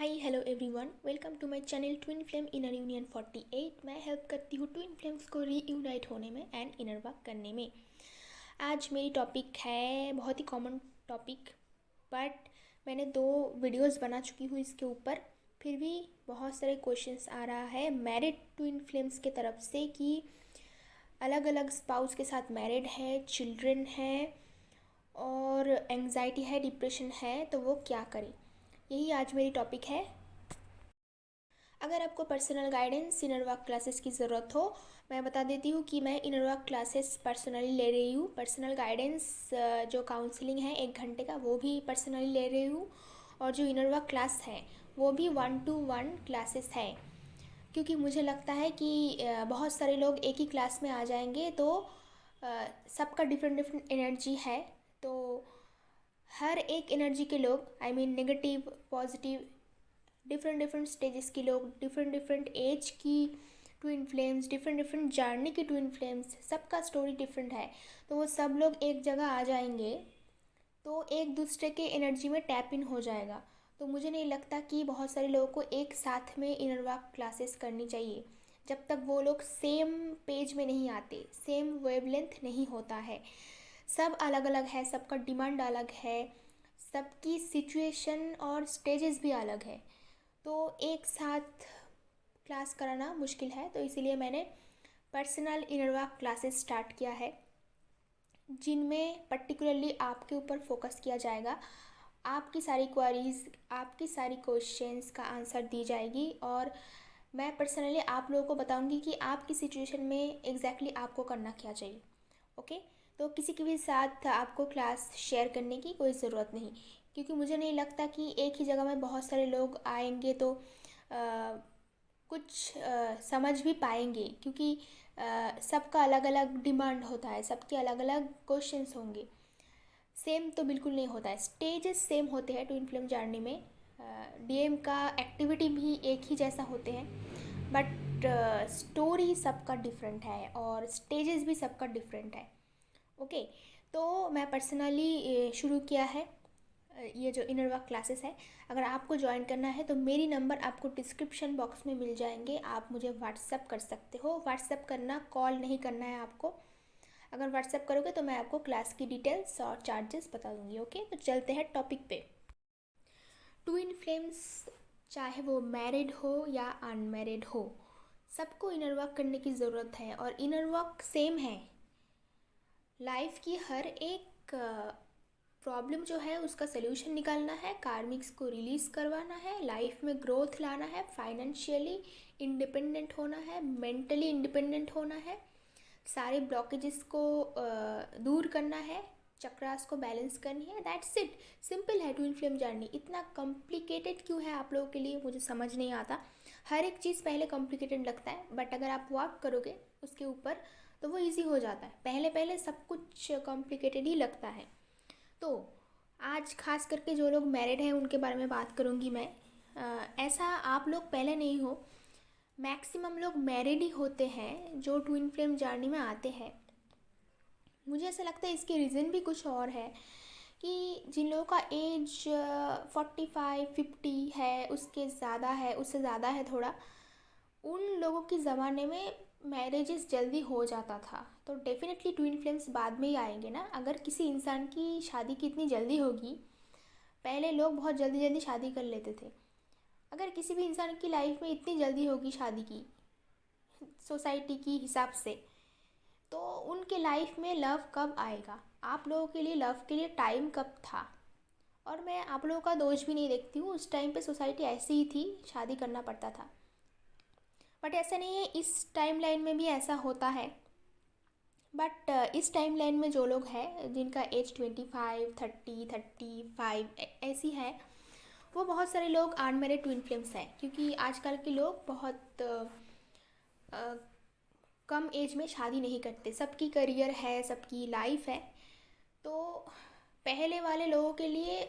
Hi hello everyone, welcome to my channel twin flame inner union 48। मैं help करती हूँ twin flames को reunite होने में एंड इनर वर्क करने में। आज मेरी टॉपिक है बहुत ही कॉमन टॉपिक, बट मैंने 2 वीडियोस बना चुकी हूँ इसके ऊपर। फिर भी बहुत सारे क्वेश्चंस आ रहा है मैरिड ट्विन फ्लेम्स के तरफ से कि अलग अलग स्पाउस के साथ मैरिड है, चिल्ड्रन है और एंग्जाइटी है, डिप्रेशन है, तो वो क्या करें। यही आज मेरी टॉपिक है। अगर आपको personal guidance inner work classes की ज़रूरत हो, मैं बता देती हूँ कि मैं इनर वर्क क्लासेस पर्सनली ले रही हूँ। पर्सनल गाइडेंस जो काउंसलिंग है 1 घंटे का, वो भी पर्सनली ले रही हूँ। और जो इनर वर्क क्लास है वो भी 1-to-1 क्लासेस है, क्योंकि मुझे लगता है कि बहुत सारे लोग एक ही क्लास में आ जाएंगे तो सबका डिफरेंट डिफरेंट एनर्जी है। तो हर एक एनर्जी के लोग, I mean negative positive, different different stages के लोग, डिफरेंट डिफरेंट एज की twin flames, different different journey की ट्विन फ्लेम्स, सबका स्टोरी डिफरेंट है। तो वो सब लोग एक जगह आ जाएंगे तो एक दूसरे के एनर्जी में टैप इन हो जाएगा। तो मुझे नहीं लगता कि बहुत सारे लोगों को एक साथ में इनर वर्क क्लासेस करनी चाहिए जब तक वो लोग सेम पेज में नहीं आते, सेम वेवलेंथ नहीं होता है। सब अलग अलग है, सबका डिमांड अलग है, सबकी सिचुएशन और स्टेजेस भी अलग है। तो एक साथ क्लास कराना मुश्किल है, तो इसीलिए मैंने personal inner work classes start किया है, जिनमें पर्टिकुलरली आपके ऊपर फोकस किया जाएगा। आपकी सारी क्वारीज, आपकी सारी क्वेश्चंस का आंसर दी जाएगी और मैं पर्सनली आप लोगों को बताऊंगी कि आपकी सिचुएशन में एग्जैक्टली आपको करना क्या चाहिए। ओके, तो किसी के भी साथ आपको क्लास शेयर करने की कोई ज़रूरत नहीं, क्योंकि मुझे नहीं लगता कि एक ही जगह में बहुत सारे लोग आएंगे तो कुछ समझ भी पाएंगे, क्योंकि सबका अलग अलग डिमांड होता है, सबके अलग अलग क्वेश्चंस होंगे। सेम तो बिल्कुल नहीं होता है, स्टेजेस सेम होते हैं ट्विन फ्लेम जर्नी में। डीएम का एक्टिविटी भी एक ही जैसा होते हैं, बट स्टोरी सबका डिफरेंट है और स्टेजेस भी सबका डिफरेंट है। ओके, तो मैं पर्सनली शुरू किया है ये जो इनर वर्क क्लासेस है। अगर आपको ज्वाइन करना है तो मेरी नंबर आपको डिस्क्रिप्शन बॉक्स में मिल जाएंगे, आप मुझे व्हाट्सअप कर सकते हो। व्हाट्सअप करना, कॉल नहीं करना है आपको। अगर व्हाट्सअप करोगे तो मैं आपको क्लास की डिटेल्स और चार्जेस बता दूंगी। ओके, तो चलते हैं टॉपिक पे। ट्विन फ्लेम्स, चाहे वो मैरिड हो या अनमैरिड हो, सबको इनर वर्क करने की ज़रूरत है और इनर वर्क सेम है। लाइफ की हर एक प्रॉब्लम जो है उसका सल्यूशन निकालना है, कार्मिक्स को रिलीज़ करवाना है, लाइफ में ग्रोथ लाना है, फाइनेंशियली इंडिपेंडेंट होना है, मेंटली इंडिपेंडेंट होना है, सारे ब्लॉकेजेस को दूर करना है, चक्रास को बैलेंस करनी है। दैट्स इट, सिंपल है ट्विन फ्लेम जर्नी। इतना कॉम्प्लिकेटेड क्यों है आप लोगों के लिए, मुझे समझ नहीं आता। हर एक चीज़ पहले कॉम्प्लिकेटेड लगता है, बट अगर आप वर्क करोगे उसके ऊपर तो वो इजी हो जाता है। पहले पहले सब कुछ कॉम्प्लिकेटेड ही लगता है। तो आज खास करके जो लोग मैरिड हैं उनके बारे में बात करूँगी मैं। ऐसा आप लोग पहले नहीं हो, मैक्सिमम लोग मैरिड ही होते हैं जो ट्विन फ्लेम जर्नी में आते हैं। मुझे ऐसा लगता है इसके रीज़न भी कुछ और है कि जिन लोगों का एज 45-50 है, उसके ज़्यादा है, उससे ज़्यादा है थोड़ा, उन लोगों के ज़माने में मैरिजेस जल्दी हो जाता था, तो डेफिनेटली ट्विन फ्लेम्स बाद में ही आएंगे ना। अगर किसी इंसान की शादी की इतनी जल्दी होगी, पहले लोग बहुत जल्दी जल्दी शादी कर लेते थे, अगर किसी भी इंसान की लाइफ में इतनी जल्दी होगी शादी की सोसाइटी की हिसाब से, तो उनके लाइफ में लव कब आएगा? आप लोगों के लिए लव के लिए टाइम कब था? और मैं आप लोगों का दोष भी नहीं देखती हूँ, उस टाइम पे सोसाइटी ऐसी ही थी, शादी करना पड़ता था। बट ऐसा नहीं है, इस टाइम लाइन में भी ऐसा होता है। बट इस टाइम लाइन में जो लोग हैं जिनका एज 25, 30, 35 ऐसी है, वो बहुत सारे लोग अनमैरिड ट्विन फ्लेम्स हैं, क्योंकि आजकल के लोग बहुत अ, कम एज में शादी नहीं करते। सबकी करियर है, सबकी लाइफ है। तो पहले वाले लोगों के लिए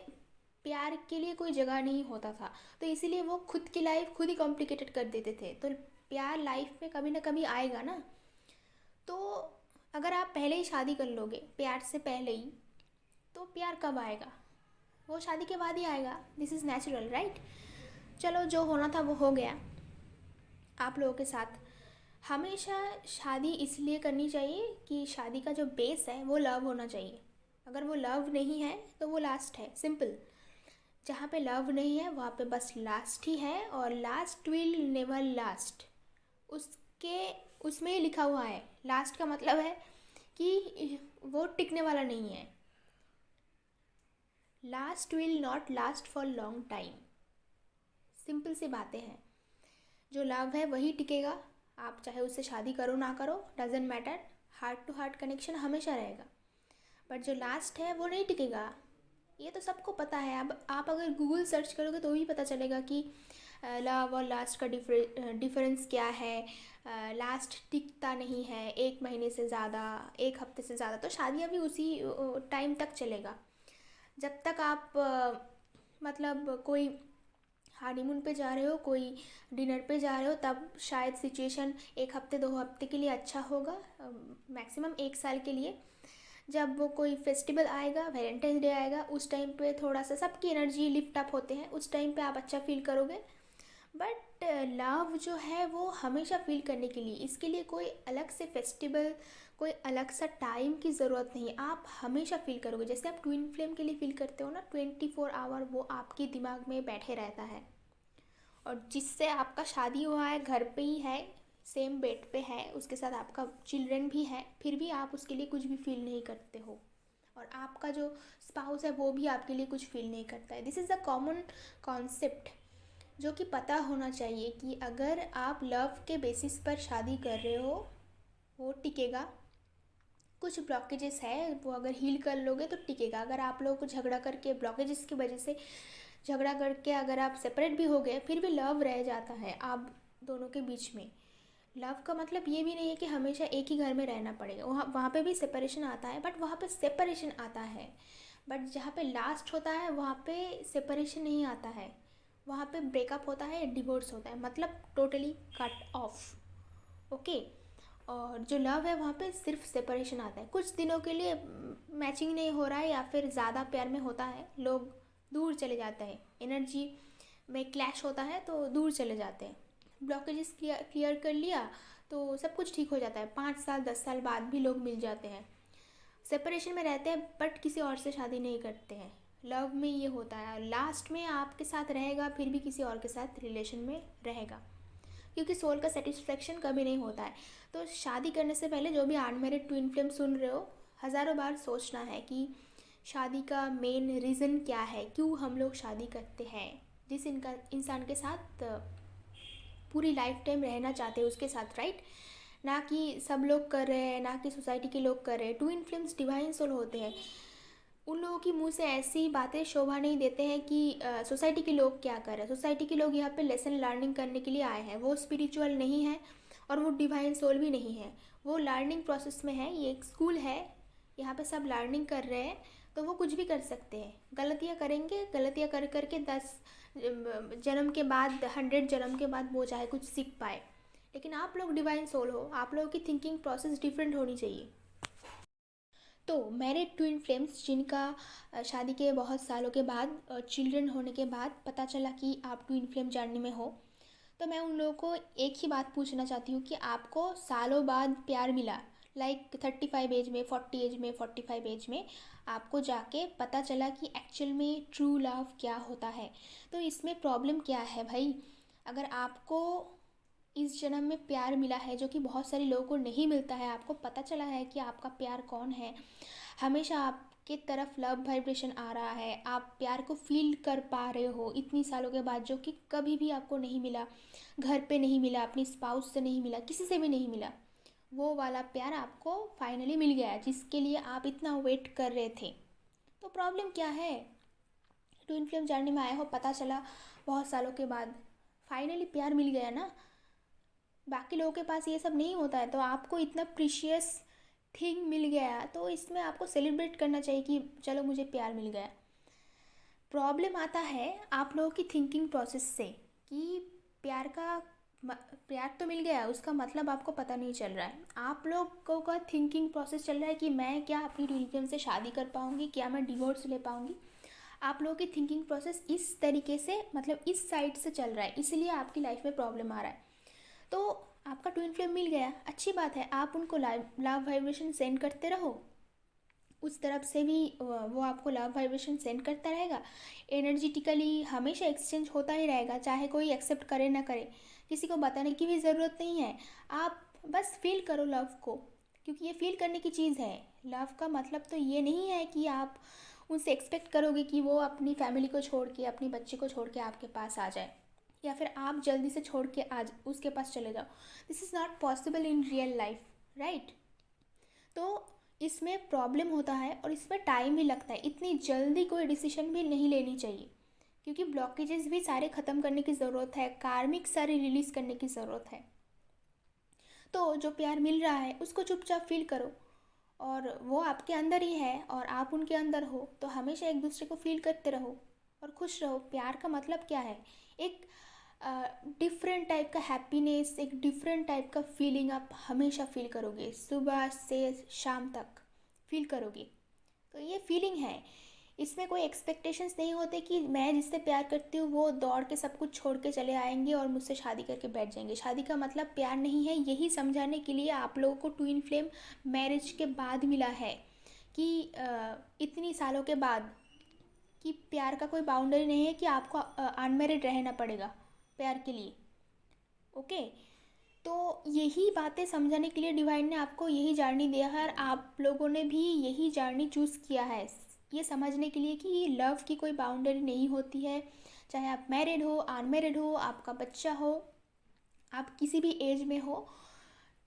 प्यार के लिए कोई जगह नहीं होता था, तो इसीलिए वो खुद की लाइफ खुद ही कॉम्प्लिकेटेड कर देते थे। तो प्यार लाइफ में कभी ना कभी आएगा ना। तो अगर आप पहले ही शादी कर लोगे प्यार से पहले ही, तो प्यार कब आएगा? वो शादी के बाद ही आएगा। This is natural, right? चलो जो होना था वो हो गया आप लोगों के साथ। हमेशा शादी इसलिए करनी चाहिए कि शादी का जो बेस है वो लव होना चाहिए। अगर वो लव नहीं है तो वो लास्ट है, सिंपल। जहाँ पे लव नहीं है वहाँ पे बस लास्ट ही है, और लास्ट विल नेवर लास्ट। उसके उसमें ही लिखा हुआ है, लास्ट का मतलब है कि वो टिकने वाला नहीं है। Last will not last for long time. Simple सी बातें हैं। जो लव है वही टिकेगा, आप चाहे उससे शादी करो ना करो, doesn't matter. Heart to heart connection हमेशा रहेगा। बट जो लास्ट है वो नहीं टिकेगा, ये तो सबको पता है। अब आप अगर गूगल सर्च करोगे तो भी पता चलेगा कि लव और लास्ट का डिफरेंस क्या है। लास्ट टिकता नहीं है 1 महीने से ज़्यादा, 1 हफ्ते से ज़्यादा। तो शादियाँ भी उसी टाइम तक चलेगा जब तक आप मतलब कोई हनीमून पे जा रहे हो, कोई डिनर पे जा रहे हो, तब शायद सिचुएशन 1 हफ्ते 2 हफ्ते के लिए अच्छा होगा, मैक्सिमम 1 साल के लिए। जब वो कोई फेस्टिवल आएगा, वैलेंटाइन डे आएगा, उस टाइम पे थोड़ा सा सबकी एनर्जी लिफ्ट अप होते हैं, उस टाइम पे आप अच्छा फील करोगे। बट लव जो है वो हमेशा फील करने के लिए, इसके लिए कोई अलग से फेस्टिवल, कोई अलग सा टाइम की ज़रूरत नहीं। आप हमेशा फील करोगे जैसे आप ट्विन फ्लेम के लिए फील करते हो ना, 24 आवर वो आपके दिमाग में बैठे रहता है। और जिससे आपका शादी हुआ है, घर पे ही है, सेम बेड पे है, उसके साथ आपका चिल्ड्रन भी है, फिर भी आप उसके लिए कुछ भी फील नहीं करते हो। और आपका जो स्पाउस है वो भी आपके लिए कुछ फील नहीं करता है। This is the common concept जो कि पता होना चाहिए कि अगर आप लव के बेसिस पर शादी कर रहे हो वो टिकेगा। कुछ ब्लॉकेजेस है वो अगर हील कर लोगे तो टिकेगा। अगर आप लोगों को झगड़ा करके, ब्लॉकेजेस की वजह से झगड़ा करके अगर आप सेपरेट भी हो गए, फिर भी लव रह जाता है आप दोनों के बीच में। लव का मतलब ये भी नहीं है कि हमेशा एक ही घर में रहना पड़ेगा, वहाँ पे भी सेपरेशन आता है, बट वहाँ पे सेपरेशन आता है। बट जहाँ पे लास्ट होता है वहाँ पे सेपरेशन नहीं आता है, वहाँ पे ब्रेकअप होता है, डिवोर्स होता है, मतलब टोटली कट ऑफ। ओके। और जो लव है वहाँ पे सिर्फ सेपरेशन आता है, कुछ दिनों के लिए मैचिंग नहीं हो रहा है या फिर ज़्यादा प्यार में होता है, लोग दूर चले जाते हैं, एनर्जी में क्लैश होता है तो दूर चले जाते हैं। ब्लॉकेजेस क्लियर कर लिया तो सब कुछ ठीक हो जाता है, 5 साल 10 साल बाद भी लोग मिल जाते हैं। सेपरेशन में रहते हैं बट किसी और से शादी नहीं करते हैं। लव में ये होता है, लास्ट में आपके साथ रहेगा फिर भी किसी और के साथ रिलेशन में रहेगा, क्योंकि सोल का सेटिस्फेक्शन कभी नहीं होता है। तो शादी करने से पहले जो भी अनमैरिड ट्विन फ्लेम सुन रहे हो, हज़ारों बार सोचना है कि शादी का मेन रीज़न क्या है, क्यों हम लोग शादी करते हैं। जिस इंसान के साथ पूरी लाइफ टाइम रहना चाहते हैं उसके साथ, राइट। ना कि सब लोग कर रहे हैं, ना कि सोसाइटी के लोग कर रहे हैं। ट्विन फ्लेम्स डिवाइन सोल होते हैं, उन लोगों की मुंह से ऐसी बातें शोभा नहीं देते हैं कि सोसाइटी के लोग क्या कर रहे हैं। सोसाइटी के लोग यहाँ पे लेसन लर्निंग करने के लिए आए हैं, वो स्पिरिचुअल नहीं है और वो डिवाइन सोल भी नहीं है, वो लर्निंग प्रोसेस में है। ये एक स्कूल है, यहाँ पे सब लर्निंग कर रहे हैं, तो वो कुछ भी कर सकते हैं। गलतियाँ करेंगे, गलतियाँ कर करके 10 जन्म के बाद, 100 जन्म के बाद वो चाहे कुछ सीख पाए। लेकिन आप लोग डिवाइन सोल हो, आप लोगों की थिंकिंग प्रोसेस डिफरेंट होनी चाहिए। तो मेरे ट्विन फ्लेम्स जिनका शादी के बहुत सालों के बाद, चिल्ड्रन होने के बाद पता चला कि आप ट्विन फ्लेम जर्नी में हो, तो मैं उन लोगों को एक ही बात पूछना चाहती हूँ कि आपको सालों बाद प्यार मिला, लाइक 35 एज में, 40 एज में, 45 एज में आपको जाके पता चला कि एक्चुअल में ट्रू लव क्या होता है। तो इसमें प्रॉब्लम क्या है भाई? अगर आपको इस जन्म में प्यार मिला है, जो कि बहुत सारे लोगों को नहीं मिलता है, आपको पता चला है कि आपका प्यार कौन है, हमेशा आपके तरफ लव वाइब्रेशन आ रहा है, आप प्यार को फील कर पा रहे हो इतनी सालों के बाद, जो कि कभी भी आपको नहीं मिला, घर पे नहीं मिला, अपनी स्पाउस से नहीं मिला, किसी से भी नहीं मिला, वो वाला प्यार आपको फाइनली मिल गया जिसके लिए आप इतना वेट कर रहे थे। तो प्रॉब्लम क्या है? ट्विन फ्लेम जर्नी में आए हो, पता चला बहुत सालों के बाद, फाइनली प्यार मिल गया ना। बाकी लोगों के पास ये सब नहीं होता है, तो आपको इतना प्रीशियस थिंग मिल गया, तो इसमें आपको सेलिब्रेट करना चाहिए कि चलो मुझे प्यार मिल गया। प्रॉब्लम आता है आप लोगों की थिंकिंग प्रोसेस से कि प्यार का प्यार तो मिल गया, उसका मतलब आपको पता नहीं चल रहा है। आप लोगों का थिंकिंग प्रोसेस चल रहा है कि मैं क्या अपनी ट्विन फ्लेम से शादी कर पाऊँगी, क्या मैं डिवोर्स ले पाऊँगी। आप लोगों की थिंकिंग प्रोसेस इस तरीके से, मतलब इस साइड से चल रहा है, इसलिए आपकी लाइफ में प्रॉब्लम आ रहा है। तो आपका ट्विन फ्लेम मिल गया, अच्छी बात है, आप उनको लव वाइब्रेशन सेंड करते रहो, उस तरफ से भी वो आपको लव वाइब्रेशन सेंड करता रहेगा। एनर्जेटिकली हमेशा एक्सचेंज होता ही रहेगा, चाहे कोई एक्सेप्ट करे ना करे, किसी को बताने की भी ज़रूरत नहीं है। आप बस फील करो लव को, क्योंकि ये फील करने की चीज़ है। लव का मतलब तो ये नहीं है कि आप उनसे एक्सपेक्ट करोगे कि वो अपनी फैमिली को छोड़ के, अपनी बच्ची को छोड़ के आपके पास आ जाए, या फिर आप जल्दी से छोड़ के आज उसके पास चले जाओ। This is not possible in real life, right. तो इसमें प्रॉब्लम होता है और इसमें टाइम भी लगता है, इतनी जल्दी कोई डिसीजन भी नहीं लेनी चाहिए, क्योंकि ब्लॉकेजेस भी सारे ख़त्म करने की ज़रूरत है, कार्मिक सारे रिलीज़ करने की ज़रूरत है। तो जो प्यार मिल रहा है उसको चुपचाप फील करो, और वो आपके अंदर ही है और आप उनके अंदर हो, तो हमेशा एक दूसरे को फील करते रहो और खुश रहो। प्यार का मतलब क्या है? एक डिफरेंट टाइप का हैप्पीनेस, एक डिफरेंट टाइप का फीलिंग आप हमेशा फील करोगे, सुबह से शाम तक फील करोगे। तो ये फीलिंग है, इसमें कोई एक्सपेक्टेशंस नहीं होते कि मैं जिससे प्यार करती हूँ वो दौड़ के सब कुछ छोड़ के चले आएंगे और मुझसे शादी करके बैठ जाएंगे। शादी का मतलब प्यार नहीं है, यही समझाने के लिए आप लोगों को ट्विन फ्लेम मैरिज के बाद मिला है कि इतनी सालों के बाद, कि प्यार का कोई बाउंड्री नहीं है कि आपको अनमैरिड रहना पड़ेगा प्यार के लिए। ओके, तो यही बातें समझाने के लिए डिवाइन ने आपको यही जर्नी दिया है, और आप लोगों ने भी यही जर्नी चूज़ किया है, ये समझने के लिए कि लव की कोई बाउंड्री नहीं होती है। चाहे आप मैरिड हो, अनमैरिड हो, आपका बच्चा हो, आप किसी भी एज में हो,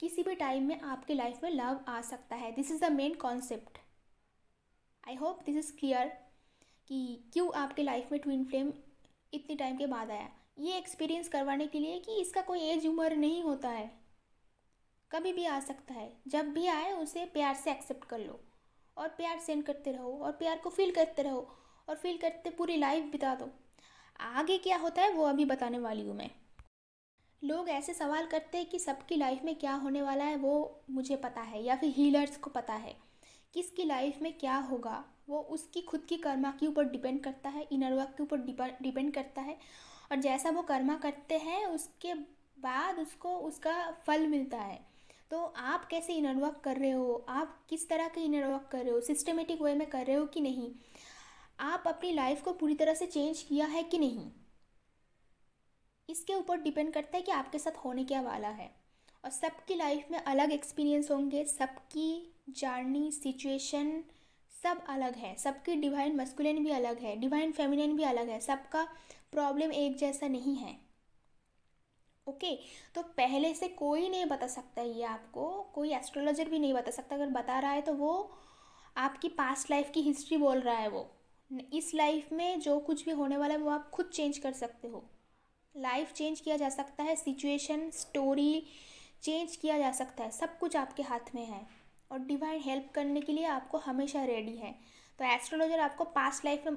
किसी भी टाइम में आपके लाइफ में लव आ सकता है। This is the main concept. I hope this is clear कि क्यों आपके लाइफ में ट्विन फ्लेम इतने टाइम के बाद आया। ये एक्सपीरियंस करवाने के लिए कि इसका कोई एज उम्र नहीं होता है, कभी भी आ सकता है। जब भी आए उसे प्यार से एक्सेप्ट कर लो, और प्यार सेंड करते रहो, और प्यार को फील करते रहो, और फील करते पूरी लाइफ बिता दो। आगे क्या होता है वो अभी बताने वाली हूँ मैं। लोग ऐसे सवाल करते हैं कि सबकी लाइफ में क्या होने वाला है वो मुझे पता है, या फिर हीलर्स को पता है। किसकी लाइफ में क्या होगा वो उसकी खुद की कर्मा के ऊपर डिपेंड करता है, इनर वर्क के ऊपर डिपेंड करता है, और जैसा वो कर्मा करते हैं उसके बाद उसको उसका फल मिलता है। तो आप कैसे इनर वर्क कर रहे हो, आप किस तरह के इनर वर्क कर रहे हो, सिस्टमेटिक वे में कर रहे हो कि नहीं, आप अपनी लाइफ को पूरी तरह से चेंज किया है कि नहीं, इसके ऊपर डिपेंड करता है कि आपके साथ होने क्या वाला है। और सबकी लाइफ में अलग एक्सपीरियंस होंगे, सबकी जर्नी सिचुएशन सब अलग है, सबकी डिवाइन मस्कुलिन भी अलग है, डिवाइन फेमिनिन भी अलग है, सबका प्रॉब्लम एक जैसा नहीं है। ओके, तो पहले से कोई नहीं बता सकता, ये आपको कोई एस्ट्रोलॉजर भी नहीं बता सकता। अगर बता रहा है तो वो आपकी पास्ट लाइफ की हिस्ट्री बोल रहा है। वो इस लाइफ में जो कुछ भी होने वाला है वो आप खुद चेंज कर सकते हो। लाइफ चेंज किया जा सकता है, सिचुएशन स्टोरी चेंज किया जा सकता है, सब कुछ आपके हाथ में है, और डिवाइन हेल्प करने के लिए आपको हमेशा रेडी है। तो एस्ट्रोलॉजर आपको पास्ट लाइफ में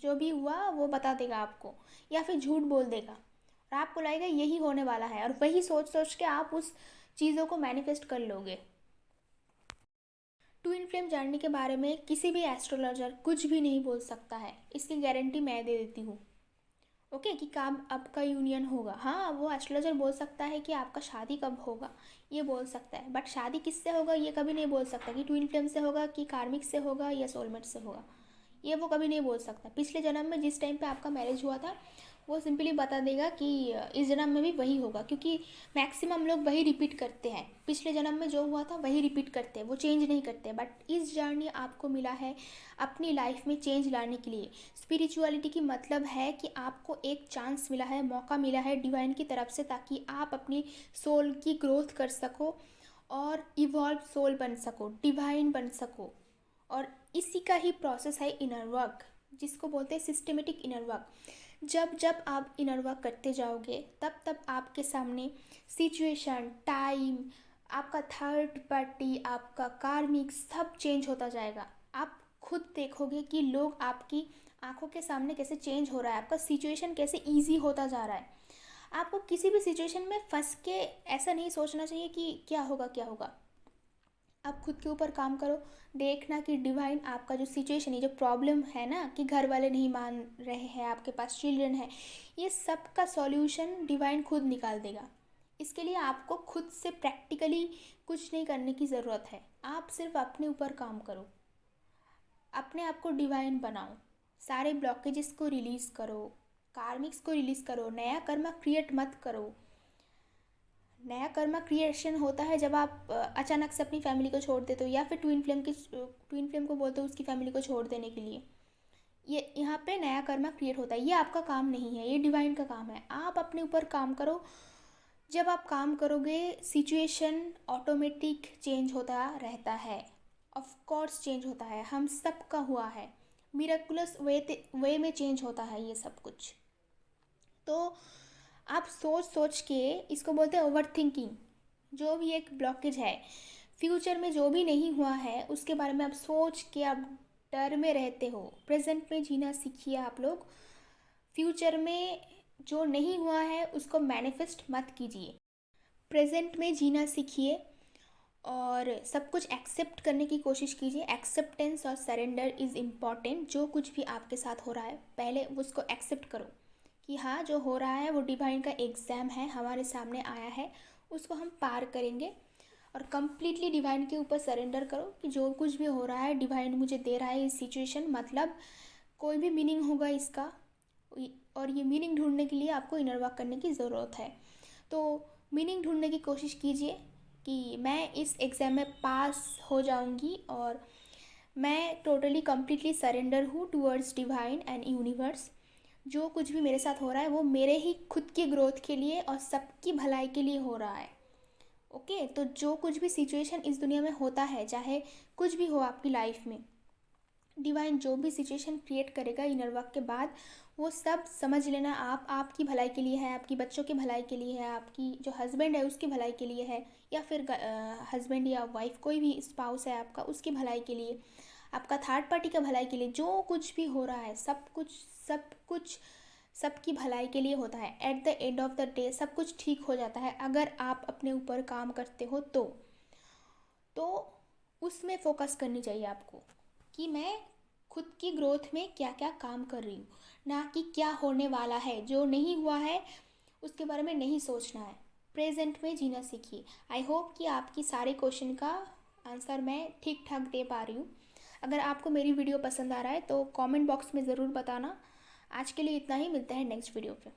जो भी हुआ वो बता देगा आपको, या फिर झूठ बोल देगा, और आपको लगेगा यही होने वाला है, और वही सोच सोच के आप उस चीज़ों को मैनिफेस्ट कर लोगे। ट्विन फ्लेम जर्नी के बारे में किसी भी एस्ट्रोलॉजर कुछ भी नहीं बोल सकता है, इसकी गारंटी मैं दे देती हूँ। ओके, कि कब आपका यूनियन होगा। हाँ, वो एस्ट्रोलॉजर बोल सकता है कि आपका शादी कब होगा, ये बोल सकता है, बट शादी किससे होगा ये कभी नहीं बोल सकता, कि ट्विन फ्लेम से होगा, कि कार्मिक से होगा, या सोलमेट से होगा, ये वो कभी नहीं बोल सकता। पिछले जन्म में जिस टाइम पे आपका मैरिज हुआ था वो सिंपली बता देगा कि इस जन्म में भी वही होगा, क्योंकि मैक्सिमम लोग वही रिपीट करते हैं, पिछले जन्म में जो हुआ था वही रिपीट करते हैं, वो चेंज नहीं करते। बट इस जर्नी आपको मिला है अपनी लाइफ में चेंज लाने के लिए। स्पिरिचुअलिटी की मतलब है कि आपको एक चांस मिला है, मौका मिला है डिवाइन की तरफ से, ताकि आप अपनी सोल की ग्रोथ कर सको और इवॉल्व सोल बन सको, डिवाइन बन सको। और इसी का ही प्रोसेस है इनर वर्क, जिसको बोलते हैं सिस्टमेटिक इनर वर्क। जब जब आप इनर वर्क करते जाओगे तब तब आपके सामने सिचुएशन, टाइम, आपका थर्ड पार्टी, आपका कार्मिक सब चेंज होता जाएगा। आप खुद देखोगे कि लोग आपकी आंखों के सामने कैसे चेंज हो रहा है, आपका सिचुएशन कैसे ईजी होता जा रहा है। आपको किसी भी सिचुएशन में फंस के ऐसा नहीं सोचना चाहिए कि क्या होगा क्या होगा। आप खुद के ऊपर काम करो। देखना कि डिवाइन आपका जो सिचुएशन है, जो प्रॉब्लम है ना, कि घर वाले नहीं मान रहे हैं, आपके पास चिल्ड्रन है, ये सब का सॉल्यूशन डिवाइन खुद निकाल देगा। इसके लिए आपको खुद से प्रैक्टिकली कुछ नहीं करने की ज़रूरत है। आप सिर्फ अपने ऊपर काम करो, अपने आप को डिवाइन बनाओ, सारे ब्लॉकेजेस को रिलीज़ करो, कार्मिक्स को रिलीज़ करो, नया कर्मा क्रिएट मत करो। नया कर्मा क्रिएशन होता है जब आप अचानक से अपनी फैमिली को छोड़ देते हो, या फिर ट्विन फ्लेम को बोलते हो उसकी फैमिली को छोड़ देने के लिए। ये यहाँ पे नया कर्मा क्रिएट होता है। ये आपका काम नहीं है, ये डिवाइन का काम है। आप अपने ऊपर काम करो। जब आप काम करोगे सिचुएशन ऑटोमेटिक चेंज होता रहता है। ऑफ कोर्स चेंज होता है, हम सबका हुआ है। मिरेकुलस वे में चेंज होता है ये सब कुछ। तो आप सोच सोच के, इसको बोलते हैं ओवर थिंकिंग, जो भी एक ब्लॉकेज है, फ्यूचर में जो भी नहीं हुआ है उसके बारे में आप सोच के आप डर में रहते हो। प्रेजेंट में जीना सीखिए आप लोग। फ्यूचर में जो नहीं हुआ है उसको मैनिफेस्ट मत कीजिए। प्रेजेंट में जीना सीखिए और सब कुछ एक्सेप्ट करने की कोशिश कीजिए। एक्सेप्टेंस और सरेंडर इज़ इम्पॉर्टेंट। जो कुछ भी आपके साथ हो रहा है पहले उसको एक्सेप्ट करो कि हाँ, जो हो रहा है वो डिवाइन का एग्ज़ाम है, हमारे सामने आया है, उसको हम पार करेंगे। और कम्प्लीटली डिवाइन के ऊपर सरेंडर करो कि जो कुछ भी हो रहा है डिवाइन मुझे दे रहा है इस सिचुएशन, मतलब कोई भी मीनिंग होगा इसका। और ये मीनिंग ढूंढने के लिए आपको इनर वर्क करने की ज़रूरत है। तो मीनिंग ढूंढने की कोशिश कीजिए कि मैं इस एग्ज़ाम में पास हो जाऊंगी और मैं टोटली कम्प्लीटली सरेंडर हूँ टूवर्ड्स डिवाइन एंड यूनिवर्स। जो कुछ भी मेरे साथ हो रहा है वो मेरे ही खुद की ग्रोथ के लिए और सबकी भलाई के लिए हो रहा है। ओके, तो जो कुछ भी सिचुएशन इस दुनिया में होता है, चाहे कुछ भी हो आपकी लाइफ में, डिवाइन जो भी सिचुएशन क्रिएट करेगा इनर वर्क के बाद, वो सब समझ लेना आप आपकी भलाई के लिए है, आपकी बच्चों की भलाई के लिए है, आपकी जो हस्बैंड है उसकी भलाई के लिए है, या फिर हस्बैंड या वाइफ कोई भी स्पाउस है आपका उसकी भलाई के लिए, आपका थर्ड पार्टी का भलाई के लिए। जो कुछ भी हो रहा है सब कुछ सबकी भलाई के लिए होता है। At the end of the day सब कुछ ठीक हो जाता है अगर आप अपने ऊपर काम करते हो तो उसमें फोकस करनी चाहिए आपको कि मैं खुद की ग्रोथ में क्या क्या काम कर रही हूँ, ना कि क्या होने वाला है। जो नहीं हुआ है उसके बारे में नहीं सोचना है। प्रेजेंट में जीना सीखिए। आई होप कि आपकी सारे क्वेश्चन का आंसर मैं ठीक ठाक दे पा रही हूँ। अगर आपको मेरी वीडियो पसंद आ रहा है तो कमेंट बॉक्स में ज़रूर बताना। आज के लिए इतना ही, मिलता है नेक्स्ट वीडियो पे।